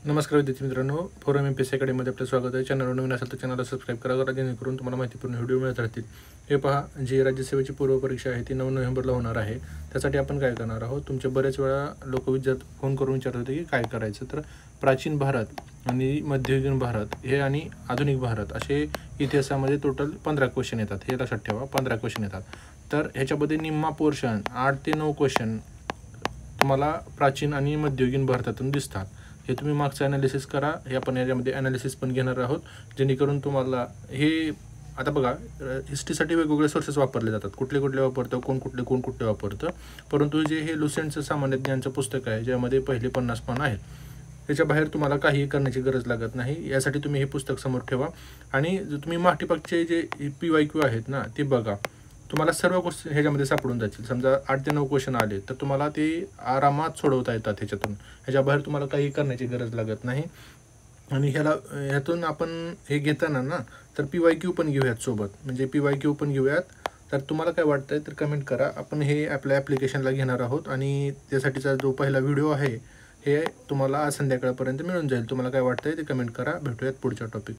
नमस्कार विद्यार्थी मित्रांनो, फोरम MPSC अकॅडमीमध्ये आपलं स्वागत आहे। चॅनलवर नवीन असेल तर चॅनलला सबस्क्राईब करा जेणेकरून तुम्हाला माहितीपूर्ण व्हिडिओ मिळत राहतील। हे पहा, जी राज्यसेवेची पूर्व परीक्षा आहे ती 9 नोव्हेंबरला होणार आहे। त्यासाठी आपण काय करणार आहोत, तुमचे बरेच वेळा लोक विद्यार्थी फोन करून विचारत होते की काय करायचं। तर प्राचीन भारत आणि मध्ययुगीन भारत हे आणि आधुनिक भारत असे इतिहासामध्ये टोटल 15 क्वेश्चन येतात। हे लक्षात ठेवा, 15 क्वेश्चन येतात। तर ह्याच्यामध्ये निम्मा पोर्शन 8 ते 9 क्वेश्चन तुम्हाला प्राचीन आणि मध्ययुगीन भारतातून दिसतात। हे तुम्ही मागचं ॲनालिसिस करा। हे आपण याच्यामध्ये ॲनालिसिस पण घेणार आहोत, जेणेकरून तुम्हाला हे आता बघा, हिस्ट्रीसाठी वेगवेगळे सोर्सेस वापरले जातात। कुठले वापरतं, कोण कुठले वापरतं। परंतु जे हे लुसेंटचं सामान्य ज्ञानचं पुस्तक आहे, ज्यामध्ये पहिले 50 पान आहेत, त्याच्या बाहेर तुम्हाला काहीही करण्याची गरज लागत नाही। यासाठी तुम्ही हे पुस्तक समोर ठेवा आणि जर तुम्ही माठीपाकचे जे PYQ आहेत ना, ते बघा। तुम्हाला सर्व क्वेश्चन ह्याच्यामध्ये सापडून जातील। समजा 8 ते 9 क्वेश्चन आले तर तुम्हाला ते आरामात सोडवता येतात ह्याच्यातून। ह्याच्या बाहेर तुम्हाला काही करण्याची गरज लागत नाही। आणि ह्यातून आपण हे घेताना ना, तर PYQ पण घेऊयात सोबत, म्हणजे PYQ पण घेऊयात। तर तुम्हाला काय वाटतंय तर कमेंट करा। आपण हे आपल्या ॲप्लिकेशनला घेणार आहोत आणि त्यासाठीचा जो पहिला व्हिडिओ आहे हे तुम्हाला आज संध्याकाळपर्यंत मिळून जाईल। तुम्हाला काय वाटतंय ते कमेंट करा। भेटूयात पुढच्या टॉपिक।